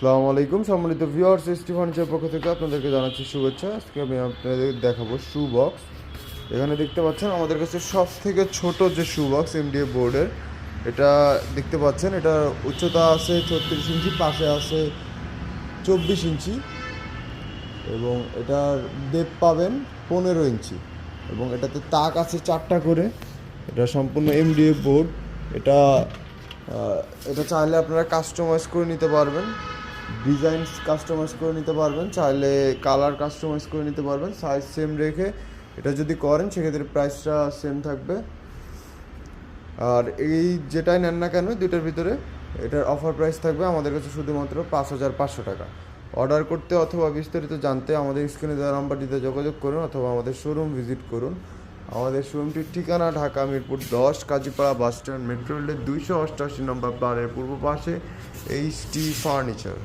আসসালামু আলাইকুম সম্মানিত ভিউয়ার্স, এসটি ফার্নিচার পক্ষ থেকে আপনাদেরকে জানাচ্ছি শুভেচ্ছা। আজকে আমি আপনাদের দেখাবো শু বক্স। এখানে দেখতে পাচ্ছেন আমাদের কাছে সব থেকে ছোট যে শু বক্স এমডিএফ বোর্ডের, এটা দেখতে পাচ্ছেন। এটা উচ্চতা আছে 36 ইঞ্চি, পাশে আছে 24 ইঞ্চি এবং এটার ডেপ পাবেন 15 ইঞ্চি এবং এটাতে তাক আছে 4টা করে। এটা সম্পূর্ণ এমডিএফ বোর্ড। এটা এটা চাইলে আপনারা কাস্টমাইজ করে নিতে পারবেন, ডিজাইন কাস্টমাইজ করে নিতে পারবেন, চাইলে কালার কাস্টমাইজ করে নিতে পারবেন। সাইজ সেম রেখে এটা যদি করেন সেক্ষেত্রে প্রাইসটা সেম থাকবে। আর এই যেটাই নেন না কেন দুইটার ভিতরে এটার অফার প্রাইস থাকবে আমাদের কাছে শুধুমাত্র 5,500 টাকা। অর্ডার করতে অথবা বিস্তারিত জানতে আমাদের স্ক্রিনে দেওয়া নাম্বারটিতে যোগাযোগ করুন অথবা আমাদের শোরুম ভিজিট করুন। আমাদের শোরুমটির ঠিকানা Dhaka Mirpur 10 Kazipara bus stand, metro রেলের 288 নম্বর প্লারের পূর্ব পাশে, এইচটি ফার্নিচার।